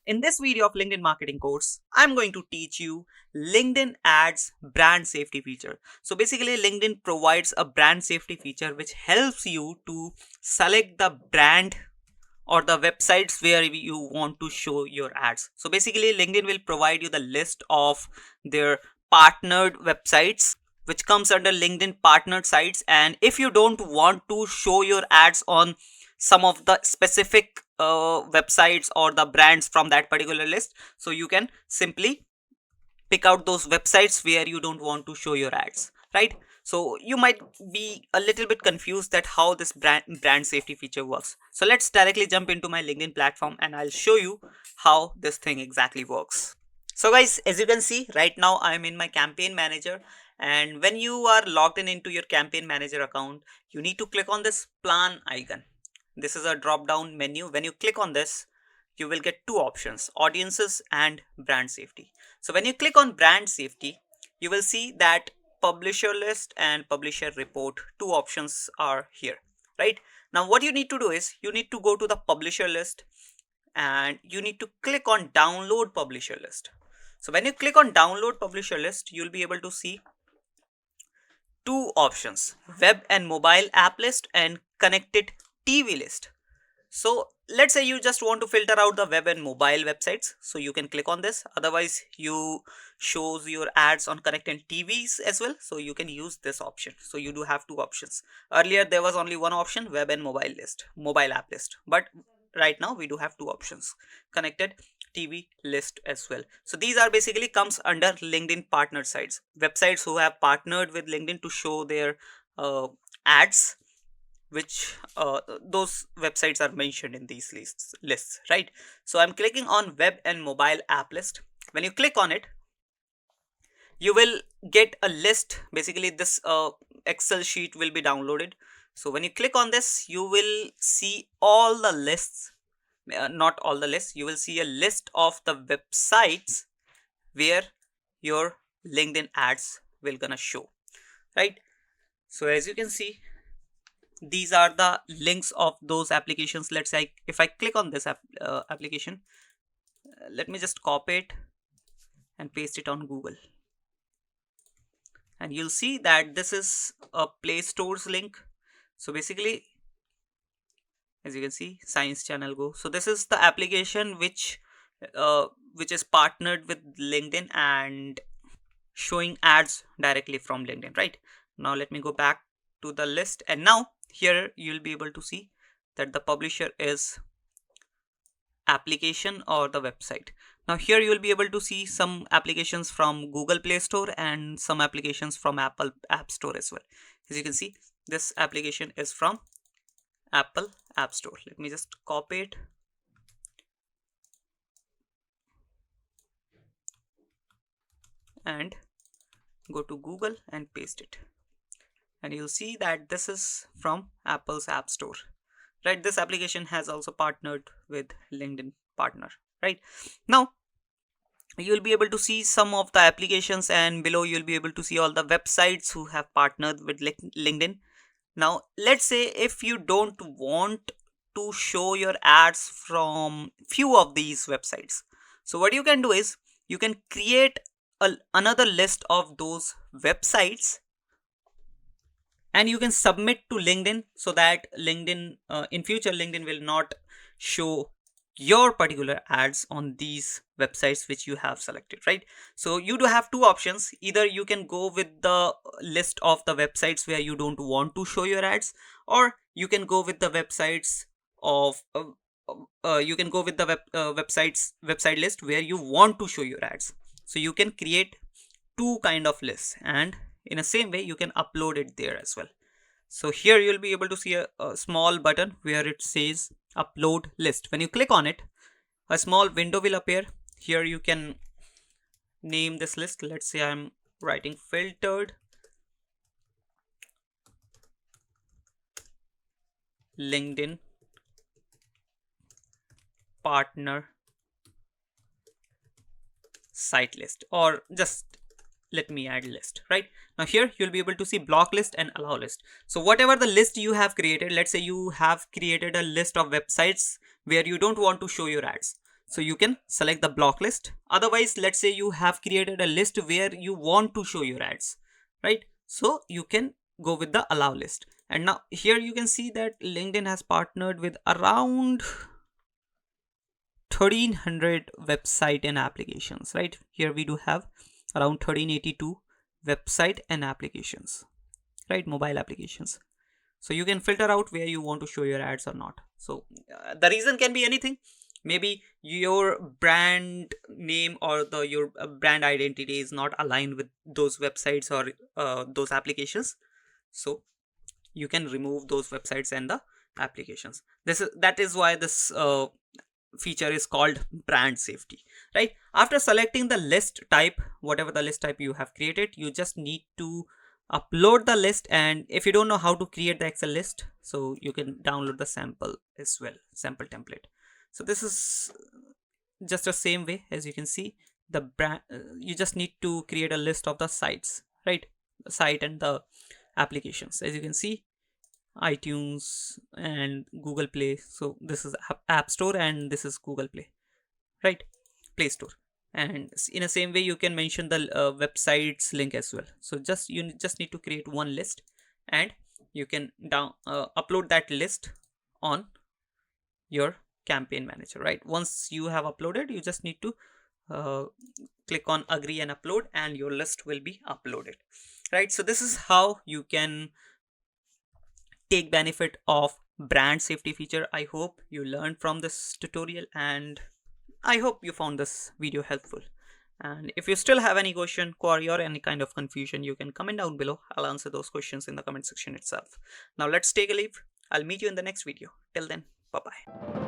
In this video of LinkedIn marketing course, I'm going to teach you LinkedIn ads brand safety feature. So basically LinkedIn provides a brand safety feature which helps you to select the brand or the websites where you want to show your ads. So basically LinkedIn will provide you the list of their partnered websites which comes under LinkedIn partnered sites, and if you don't want to show your ads on some of the specific websites or the brands from that particular list, so you can simply pick out those websites where you don't want to show your ads, right? So you might be a little bit confused that how this brand safety feature works. So let's directly jump into my LinkedIn platform and I'll show you how this thing exactly works. So guys, as you can see right now, I'm in my campaign manager, and when you are logged in into your campaign manager account, you need to click on this plan icon. This is a drop down menu. When you click on this, you will get two options: audiences and brand safety. So when you click on brand safety, you will see that publisher list and publisher report, two options are here, right? Now what you need to do is you need to go to the publisher list and you need to click on download publisher list. So when you click on download publisher list, you'll be able to see two options: web and mobile app list and connected TV list. So let's say you just want to filter out the web and mobile websites, so you can click on this. Otherwise you shows your ads on connected TVs as well, so you can use this option. So you do have two options. Earlier there was only one option, web and mobile app list, but right now we do have two options, connected TV list as well. So these are basically comes under LinkedIn partnered sites, websites who have partnered with LinkedIn to show their ads, which those websites are mentioned in these lists, right? So I'm clicking on web and mobile app list. When you click on it, you will get a list. Basically this Excel sheet will be downloaded. So when you click on this, you will see all the lists, not all the lists, you will see a list of the websites where your LinkedIn ads will gonna show, right? So as you can see, these are the links of those applications. Let's say if I click on this application, let me just copy it and paste it on Google, and you'll see that this is a Play Store's link. So basically, as you can see, Science Channel Go. So this is the application which is partnered with LinkedIn and showing ads directly from LinkedIn, right? Now let me go back to the list, and now here you'll be able to see that the publisher is application or the website. Now here you will be able to see some applications from Google Play Store and some applications from Apple App Store as well. As you can see, this application is from Apple App Store. Let me just copy it and go to Google and paste it, and you'll see that this is from Apple's App Store, right? This application has also partnered with LinkedIn partner, right? Now you'll be able to see some of the applications, and below you'll be able to see all the websites who have partnered with LinkedIn. Now let's say if you don't want to show your ads from few of these websites, so what you can do is you can create another list of those websites and you can submit to LinkedIn, so that LinkedIn in future LinkedIn will not show your particular ads on these websites which you have selected, right? So you do have two options: either you can go with the list of the websites where you don't want to show your ads, or you can go with the websites of you can go with the website list where you want to show your ads. So you can create two kind of lists, and in the same way you can upload it there as well. So here you'll be able to see a small button where it says upload list. When you click on it, a small window will appear. Here you can name this list. Let's say I'm writing filtered LinkedIn partner site list, or just let me add list. Right now here you'll be able to see block list and allow list. So whatever the list you have created, let's say you have created a list of websites where you don't want to show your ads, So you can select the block list. Otherwise, let's say you have created a list where you want to show your ads, right? So you can go with the allow list. And now here you can see that LinkedIn has partnered with around 1300 website and applications, right? Here we do have around 1382 website and applications, right? Mobile applications. So you can filter out where you want to show your ads or not. So the reason can be anything. Maybe your brand name or the your brand identity is not aligned with those websites or those applications. So you can remove those websites and the applications. That is why this feature is called brand safety, right? After selecting the list type, whatever the list type you have created, you just need to upload the list. And if you don't know how to create the Excel list, so you can download the sample as well, sample template. So this is just the same way. As you can see, the brand, you just need to create a list of the sites, right? The site and the applications. As you can see, iTunes and Google Play. So this is App Store and this is Google Play, right? Play Store. And in the same way, you can mention the website's link as well. So you just need to create one list, and you can upload that list on your campaign manager, right? Once you have uploaded, you just need to uh, click on agree and upload, and your list will be uploaded, right? So this is how you can take benefit of brand safety feature. I hope you learned from this tutorial, and I hope you found this video helpful. And if you still have any question, query, or any kind of confusion, you can comment down below. I'll answer those questions in the comment section itself. Now let's take a leave. I'll meet you in the next video. Till then, bye bye.